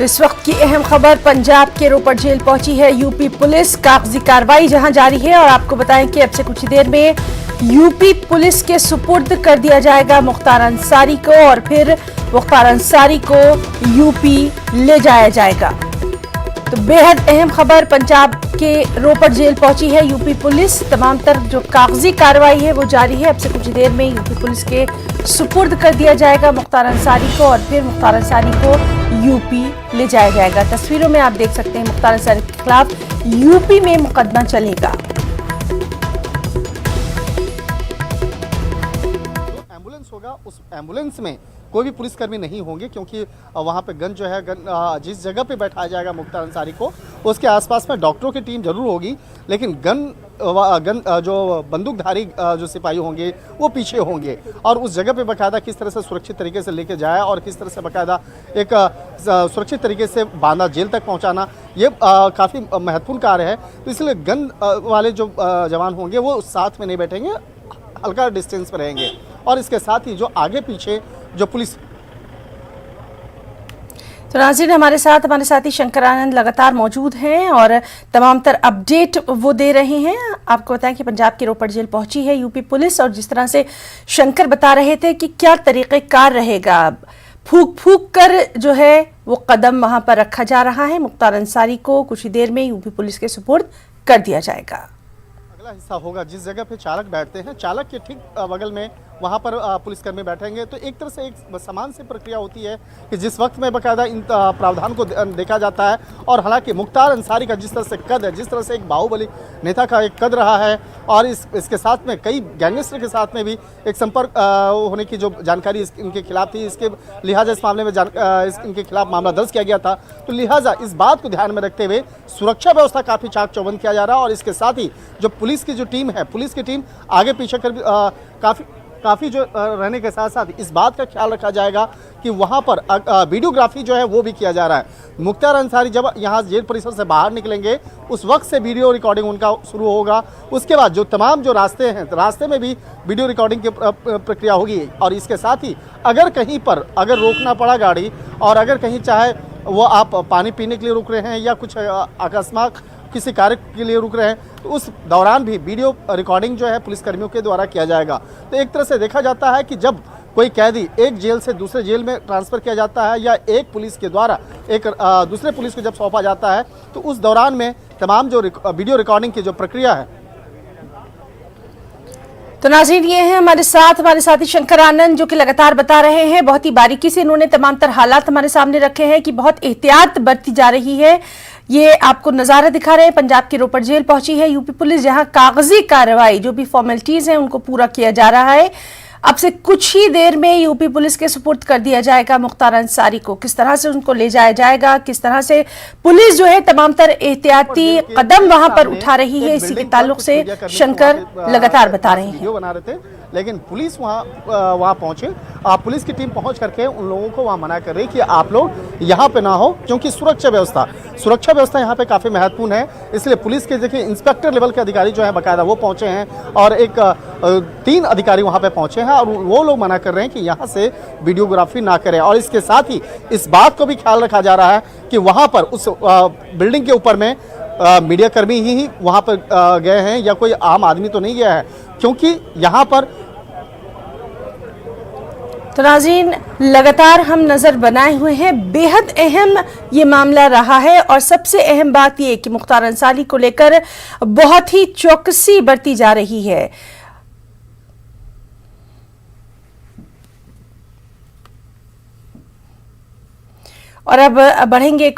तो इस वक्त की अहम खबर, पंजाब के रोपड़ जेल पहुंची है यूपी पुलिस। कागजी कार्रवाई जहां जारी है और आपको बताएं कि अब से कुछ ही देर में यूपी पुलिस के सुपुर्द कर दिया जाएगा मुख्तार अंसारी को और फिर मुख्तार अंसारी को यूपी ले जाया जाएगा। तो बेहद अहम खबर, पंजाब के रोपड़ जेल पहुंची है यूपी पुलिस। तमाम तरफ जो कागजी कार्रवाई है वो जारी है। अब से कुछ देर में यूपी पुलिस के सुपुर्द कर दिया जाएगा मुख्तार अंसारी को और फिर मुख्तार अंसारी को यूपी ले जाया जाएगा। तस्वीरों में आप देख सकते हैं मुख्तार अंसारी के खिलाफ यूपी में मुकदमा चलेगा। एम्बुलेंस होगा, उस एम्बुलेंस में कोई भी पुलिसकर्मी नहीं होंगे क्योंकि वहाँ पे गन जो है जिस जगह पे बैठाया जाएगा मुख्तार अंसारी को उसके आसपास में डॉक्टरों की टीम जरूर होगी, लेकिन गन जो बंदूकधारी जो सिपाही होंगे वो पीछे होंगे और उस जगह पे बाकायदा किस तरह से सुरक्षित तरीके से लेके जाया और किस तरह से बाकायदा एक सुरक्षित तरीके से बांदा जेल तक पहुँचाना, ये काफ़ी महत्वपूर्ण कार्य है। तो इसलिए गन वाले जो जवान होंगे वो साथ में नहीं बैठेंगे, हल्का डिस्टेंस पर रहेंगे और इसके साथ ही जो आगे पीछे जो पुलिस। तो नाज़रीन, हमारे साथी शंकर आनंद लगातार मौजूद हैं और तमाम तर अपडेट वो दे रहे हैं। आपको बताएं कि पंजाब की रोपड़ जेल पहुंची है यूपी पुलिस और जिस तरह से शंकर बता रहे थे कि क्या तरीक़ेकार रहेगा, फूक फूक कर जो है वो कदम वहां पर रखा जा रहा है। मुख्तार अंसारी को कुछ ही देर में यूपी पुलिस के सुपुर्द कर दिया जाएगा। अगला हिस्सा होगा जिस जगह पे चालक बैठते हैं, चालक के ठीक बगल में वहाँ पर पुलिसकर्मी बैठेंगे। तो एक तरह से एक समान सी प्रक्रिया होती है कि जिस वक्त में बाकायदा इन प्रावधान को देखा जाता है और हालांकि मुख्तार अंसारी का जिस तरह से कद है, जिस तरह से एक बाहुबली नेता का एक कद रहा है और इसके साथ में कई गैंगस्टर के साथ में भी एक संपर्क होने की जो जानकारी इनके खिलाफ थी, इसके लिहाजा इस मामले में इनके खिलाफ मामला दर्ज किया गया था। तो लिहाजा इस बात को ध्यान में रखते हुए सुरक्षा व्यवस्था काफ़ी चाक चौबंद किया जा रहा है और इसके साथ ही जो पुलिस की जो टीम है, पुलिस की टीम आगे पीछे कर काफ़ी जो रहने के साथ साथ इस बात का ख्याल रखा जाएगा कि वहाँ पर वीडियोग्राफी जो है वो भी किया जा रहा है। मुख्तार अंसारी जब यहाँ जेल परिसर से बाहर निकलेंगे उस वक्त से वीडियो रिकॉर्डिंग उनका शुरू होगा। उसके बाद जो तमाम जो रास्ते हैं, रास्ते में भी वीडियो रिकॉर्डिंग की प्रक्रिया होगी और इसके साथ ही अगर कहीं पर रोकना पड़ा गाड़ी और अगर कहीं चाहे वो आप पानी पीने के लिए रुक रहे हैं या कुछ अकस्मात किसी कार्य के लिए रुक रहे हैं तो उस दौरान भी वीडियो रिकॉर्डिंग जो है पुलिसकर्मियों के द्वारा किया जाएगा। तो एक तरह से देखा जाता है कि जब कोई कैदी एक जेल से दूसरे जेल में ट्रांसफ़र किया जाता है या एक पुलिस के द्वारा एक दूसरे पुलिस को जब सौंपा जाता है तो उस दौरान में तमाम जो वीडियो रिकॉर्डिंग की जो प्रक्रिया है। तो नाज़रीन, ये हैं हमारे साथी शंकर आनंद जो कि लगातार बता रहे हैं, बहुत ही बारीकी से इन्होंने तमाम तर हालात हमारे सामने रखे हैं कि बहुत एहतियात बरती जा रही है। ये आपको नज़ारा दिखा रहे हैं, पंजाब की रोपड़ जेल पहुंची है यूपी पुलिस, जहां कागजी कार्रवाई जो भी फॉर्मेलिटीज हैं उनको पूरा किया जा रहा है। अब से कुछ ही देर में यूपी पुलिस के सुपुर्द कर दिया जाएगा मुख्तार अंसारी को। किस तरह से उनको ले जाया जाएगा, किस तरह से पुलिस जो है तमाम तर एहतियाती कदम वहां पर उठा रही है, इसी के ताल्लुक से शंकर लगातार बता रहे हैं। लेकिन पुलिस वहाँ पहुँचे, पुलिस की टीम पहुँच करके उन लोगों को वहाँ मना कर रही कि आप लोग यहाँ पे ना हो क्योंकि सुरक्षा व्यवस्था यहाँ पे काफ़ी महत्वपूर्ण है। इसलिए पुलिस के देखिए इंस्पेक्टर लेवल के अधिकारी जो है बाकायदा वो पहुँचे हैं और एक 3 अधिकारी वहाँ पे पहुँचे हैं और वो लोग मना कर रहे हैं कि यहाँ से वीडियोग्राफी ना करें। और इसके साथ ही इस बात को भी ख्याल रखा जा रहा है कि वहाँ पर उस बिल्डिंग के ऊपर में मीडिया कर्मी ही वहाँ पर गए हैं या कोई आम आदमी तो नहीं गया है, क्योंकि यहाँ पर। तो नाज़रीन, लगातार हम नज़र बनाए हुए हैं, बेहद अहम ये मामला रहा है और सबसे अहम बात ये कि मुख्तार अंसारी को लेकर बहुत ही चौकसी बरती जा रही है। और अब बढ़ेंगे